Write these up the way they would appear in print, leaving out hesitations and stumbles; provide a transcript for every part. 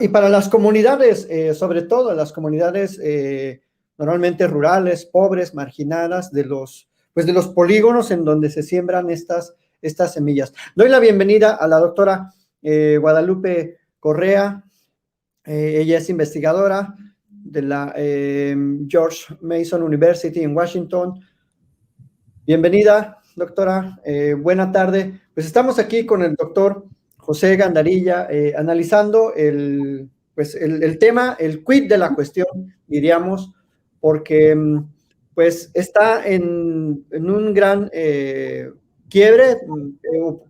Y para las comunidades, sobre todo las comunidades normalmente rurales, pobres, marginadas, pues de los polígonos en donde se siembran estas semillas. Doy la bienvenida a la doctora Guadalupe Correa. Ella es investigadora de la George Mason University en Washington. Bienvenida, doctora. Buena tarde. Pues estamos aquí con el doctor José Gandarilla analizando el tema, el quid de la cuestión, diríamos, porque pues está en un gran quiebre.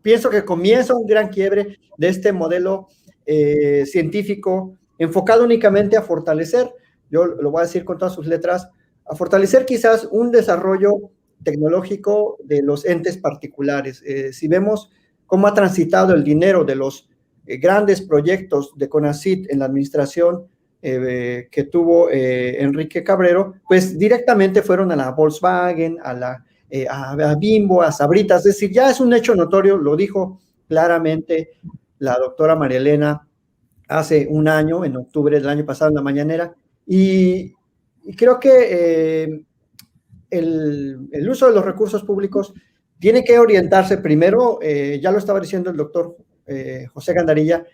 Pienso que comienza un gran quiebre de este modelo científico enfocado únicamente a fortalecer, yo lo voy a decir con todas sus letras, a fortalecer quizás un desarrollo tecnológico de los entes particulares. Si vemos cómo ha transitado el dinero de los grandes proyectos de CONACYT en la administración que tuvo Enrique Cabrero, pues directamente fueron a la Volkswagen, a Bimbo, a Sabritas. Es decir, ya es un hecho notorio, lo dijo claramente la doctora María Elena hace un año, en octubre del año pasado, en la mañanera, y creo que el uso de los recursos públicos tiene que orientarse primero, ya lo estaba diciendo el doctor José Gandarilla,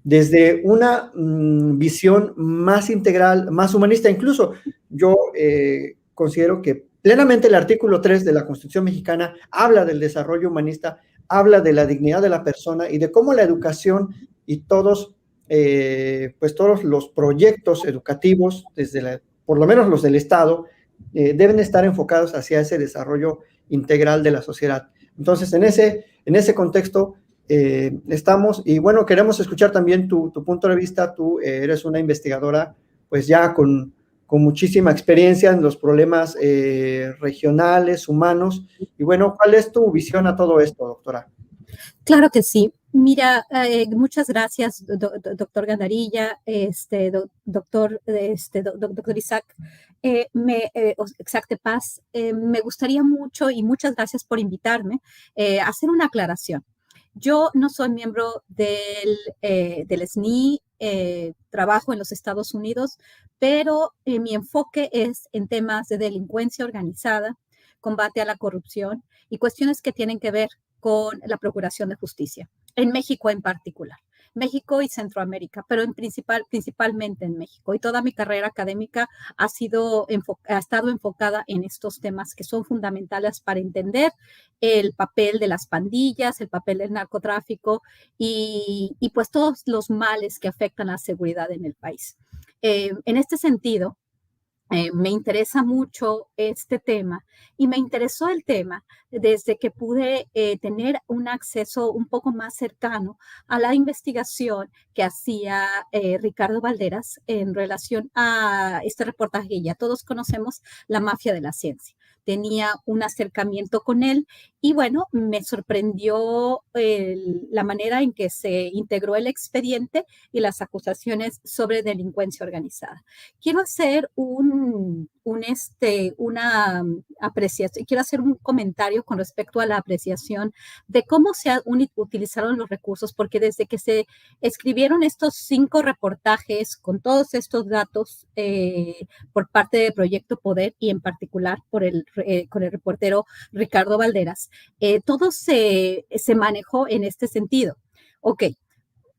desde una visión más integral, más humanista. Incluso yo considero que plenamente el artículo 3 de la Constitución mexicana habla del desarrollo humanista, habla de la dignidad de la persona y de cómo la educación y pues todos los proyectos educativos, por lo menos los del Estado, deben estar enfocados hacia ese desarrollo integral de la sociedad. Entonces, en ese contexto estamos, y bueno, queremos escuchar también tu punto de vista. Tú eres una investigadora, pues ya con muchísima experiencia en los problemas regionales, humanos, y bueno, ¿cuál es tu visión a todo esto, doctora? Claro que sí. Mira, muchas gracias, doctor Gandarilla, doctor Isaac, Isaac de Paz. Me gustaría mucho y muchas gracias por invitarme a hacer una aclaración. Yo no soy miembro del SNI, trabajo en los Estados Unidos, pero mi enfoque es en temas de delincuencia organizada, combate a la corrupción y cuestiones que tienen que ver con la Procuración de Justicia, en México en particular, México y Centroamérica, pero principalmente en México. Y toda mi carrera académica ha estado enfocada en estos temas que son fundamentales para entender el papel de las pandillas, el papel del narcotráfico y pues todos los males que afectan a la seguridad en el país. En este sentido, me interesa mucho este tema y me interesó el tema desde que pude tener un acceso un poco más cercano a la investigación que hacía Ricardo Valderas en relación a este reportaje que ya todos conocemos, La Mafia de la Ciencia. Tenía un acercamiento con él y bueno, me sorprendió la manera en que se integró el expediente y las acusaciones sobre delincuencia organizada. Quiero hacer una apreciación, quiero hacer un comentario con respecto a la apreciación de cómo se utilizaron los recursos, porque desde que se escribieron estos 5 reportajes con todos estos datos por parte de Proyecto Poder y en particular con el reportero Ricardo Valderas, todo se manejó en este sentido. Ok.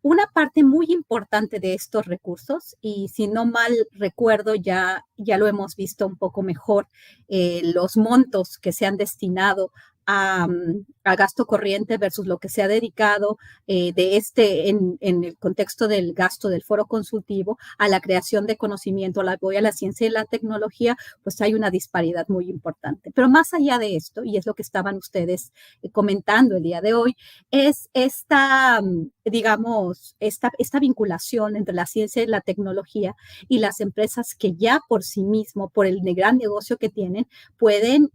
Una parte muy importante de estos recursos, y si no mal recuerdo, ya lo hemos visto un poco mejor, los montos que se han destinado a gasto corriente versus lo que se ha dedicado en el contexto del gasto del foro consultivo a la creación de conocimiento, al apoyo a la ciencia y la tecnología, pues hay una disparidad muy importante. Pero más allá de esto, y es lo que estaban ustedes comentando el día de hoy, es esta vinculación entre la ciencia y la tecnología y las empresas que ya por sí mismo, por el gran negocio que tienen, pueden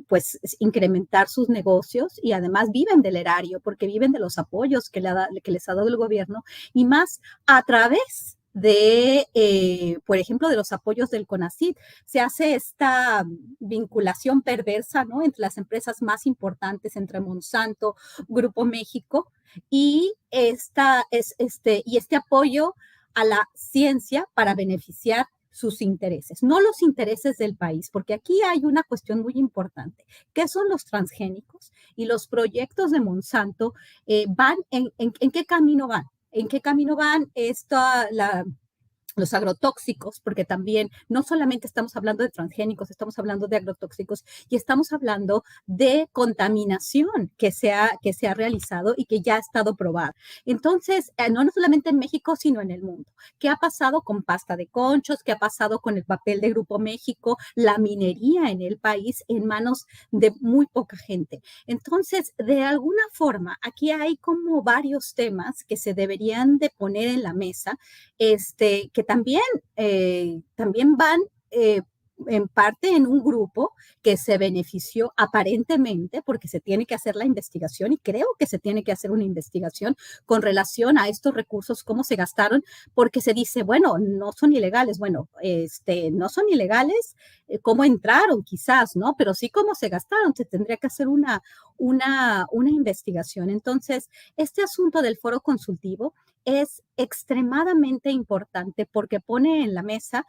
pues incrementar sus negocios y además viven del erario porque viven de los apoyos que les ha dado el gobierno y más a través por ejemplo, de los apoyos del CONACYT. Se hace esta vinculación perversa, ¿no?, entre las empresas más importantes, entre Monsanto, Grupo México, y este apoyo a la ciencia para beneficiar sus intereses, no los intereses del país, porque aquí hay una cuestión muy importante. ¿Qué son los transgénicos? Y los proyectos de Monsanto van ¿en qué camino van? ¿En qué camino van los agrotóxicos? Porque también no solamente estamos hablando de transgénicos, estamos hablando de agrotóxicos y estamos hablando de contaminación que se ha realizado y que ya ha estado probada. Entonces, no solamente en México, sino en el mundo. ¿Qué ha pasado con pasta de conchos? ¿Qué ha pasado con el papel de Grupo México? La minería en el país en manos de muy poca gente. Entonces, de alguna forma, aquí hay como varios temas que se deberían de poner en la mesa, que también van en parte en un grupo que se benefició aparentemente, porque se tiene que hacer la investigación, y creo que se tiene que hacer una investigación con relación a estos recursos, cómo se gastaron, porque se dice, bueno, no son ilegales. Bueno, no son ilegales, cómo entraron quizás, ¿no? Pero sí cómo se gastaron. Se tendría que hacer una investigación. Entonces, este asunto del foro consultivo es extremadamente importante porque pone en la mesa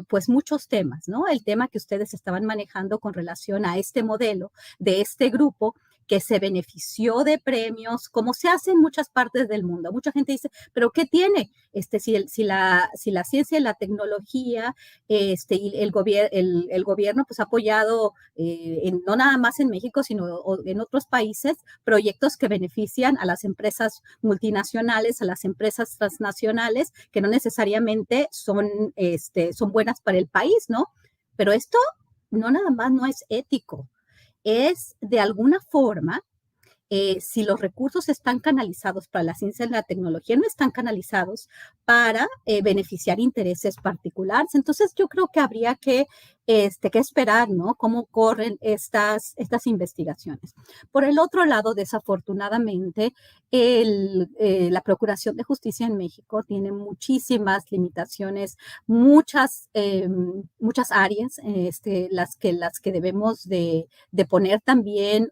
pues muchos temas, ¿no? El tema que ustedes estaban manejando con relación a este modelo de este grupo que se benefició de premios, como se hace en muchas partes del mundo. Mucha gente dice, ¿pero qué tiene? Si la ciencia y la tecnología, y el gobierno pues ha apoyado, no nada más en México, sino en otros países, proyectos que benefician a las empresas multinacionales, a las empresas transnacionales, que no necesariamente son buenas para el país, ¿no? Pero esto no nada más no es ético, es de alguna forma, si los recursos están canalizados para la ciencia y la tecnología, no están canalizados para beneficiar intereses particulares. Entonces, yo creo que habría que esperar, ¿no?, cómo corren estas investigaciones. Por el otro lado, desafortunadamente, la Procuración de Justicia en México tiene muchísimas limitaciones, muchas áreas, las que debemos de poner también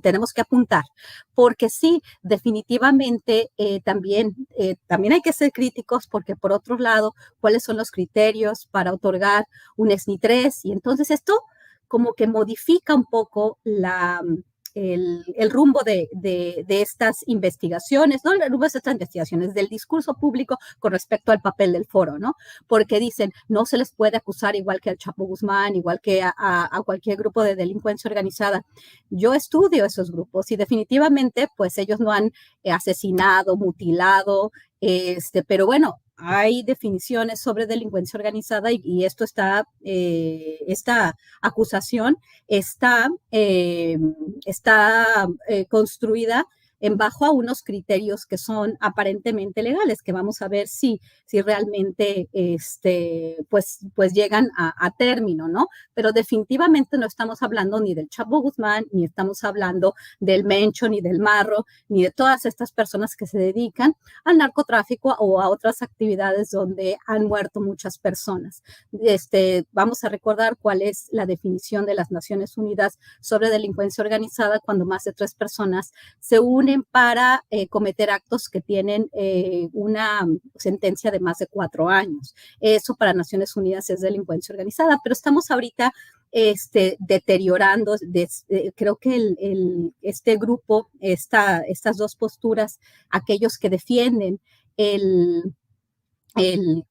tenemos que apuntar, porque sí, definitivamente también hay que ser críticos, porque por otro lado, ¿cuáles son los criterios para otorgar un SNI 3? Y entonces esto como que modifica un poco el rumbo de estas investigaciones, no el rumbo de estas investigaciones, del discurso público con respecto al papel del foro, ¿no? Porque dicen, no se les puede acusar igual que al Chapo Guzmán, igual que a cualquier grupo de delincuencia organizada. Yo estudio esos grupos y definitivamente, pues ellos no han asesinado, mutilado, pero bueno, hay definiciones sobre delincuencia organizada y esta acusación está construida bajo a unos criterios que son aparentemente legales, que vamos a ver si realmente pues llegan a término, ¿no? Pero definitivamente no estamos hablando ni del Chapo Guzmán, ni estamos hablando del Mencho, ni del Marro, ni de todas estas personas que se dedican al narcotráfico o a otras actividades donde han muerto muchas personas. Vamos a recordar cuál es la definición de las Naciones Unidas sobre delincuencia organizada cuando más de 3 personas se unen para cometer actos que tienen una sentencia de más de 4 años. Eso para Naciones Unidas es delincuencia organizada, pero estamos ahorita deteriorando, creo que este grupo, estas dos posturas, aquellos que defienden el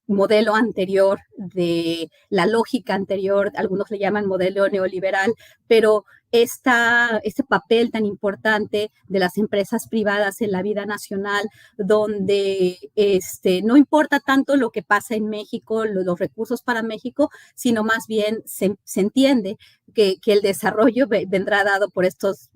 modelo anterior, de la lógica anterior, algunos le llaman modelo neoliberal, pero este papel tan importante de las empresas privadas en la vida nacional, donde no importa tanto lo que pasa en México, los recursos para México, sino más bien se entiende que el desarrollo vendrá dado por estos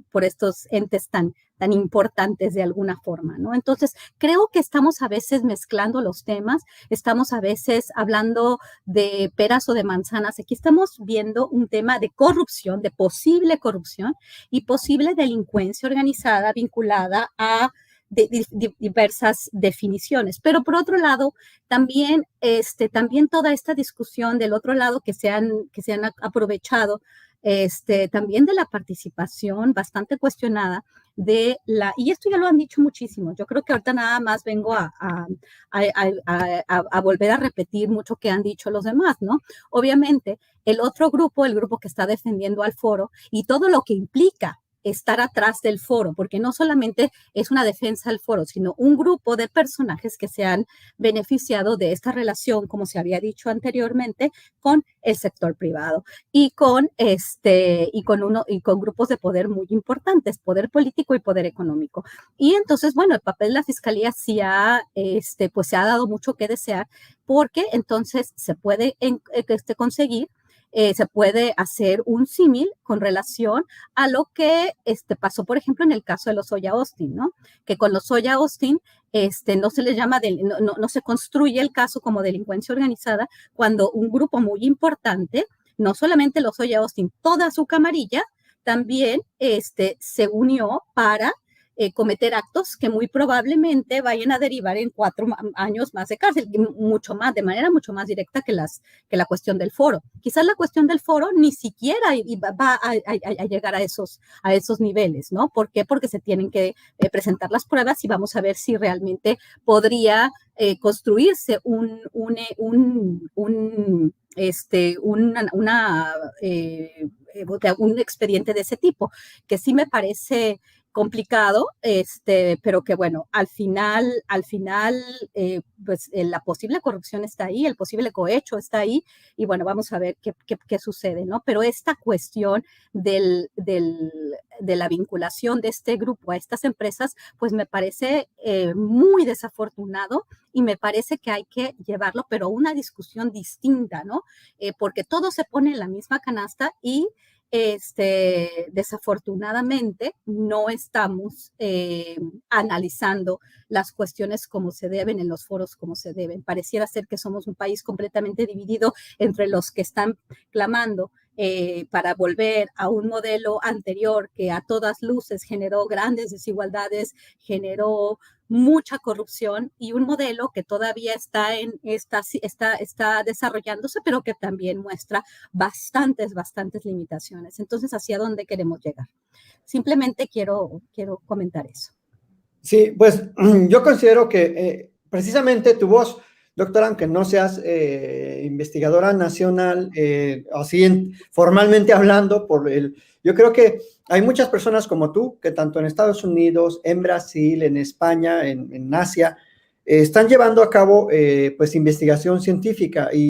entes tan importantes de alguna forma, ¿no? Entonces, creo que estamos a veces mezclando los temas, estamos a veces hablando de peras o de manzanas. Aquí estamos viendo un tema de corrupción, de posible corrupción y posible delincuencia organizada vinculada a diversas definiciones. Pero por otro lado, también toda esta discusión del otro lado que se han aprovechado también de la participación bastante cuestionada y esto ya lo han dicho muchísimo, yo creo que ahorita nada más vengo a volver a repetir mucho que han dicho los demás, ¿no? Obviamente, el otro grupo, el grupo que está defendiendo al foro y todo lo que implica estar atrás del foro, porque no solamente es una defensa del foro, sino un grupo de personajes que se han beneficiado de esta relación, como se había dicho anteriormente, con el sector privado y con grupos de poder muy importantes, poder político y poder económico. Y entonces, bueno, el papel de la fiscalía sí pues se ha dado mucho que desear, porque entonces se puede conseguir se puede hacer un símil con relación a lo que pasó, por ejemplo, en el caso de los Lozoya Austin, ¿no? Que con los Lozoya Austin no se les llama, no se construye el caso como delincuencia organizada cuando un grupo muy importante, no solamente los Lozoya Austin, toda su camarilla, también se unió para cometer actos que muy probablemente vayan a derivar en 4 años más de cárcel, mucho más, de manera mucho más directa que la cuestión del foro. Quizás la cuestión del foro ni siquiera va a llegar a esos niveles, ¿no? ¿Por qué? Porque se tienen que presentar las pruebas y vamos a ver si realmente podría construirse un expediente de ese tipo, que sí me parece complicado, pero que bueno, al final, pues la posible corrupción está ahí, el posible cohecho está ahí, y bueno, vamos a ver qué sucede, ¿no? Pero esta cuestión de la vinculación de este grupo a estas empresas, pues me parece muy desafortunado y me parece que hay que llevarlo, pero a una discusión distinta, ¿no? Porque todo se pone en la misma canasta y desafortunadamente no estamos analizando las cuestiones como se deben, en los foros como se deben. Pareciera ser que somos un país completamente dividido entre los que están clamando para volver a un modelo anterior que a todas luces generó grandes desigualdades, generó mucha corrupción, y un modelo que todavía está desarrollándose, pero que también muestra bastantes limitaciones. Entonces, ¿hacia dónde queremos llegar? Simplemente quiero comentar eso. Sí, pues yo considero que precisamente tu voz, doctora, aunque no seas investigadora nacional, así formalmente hablando, yo creo que hay muchas personas como tú que tanto en Estados Unidos, en Brasil, en España, en Asia, están llevando a cabo pues investigación científica y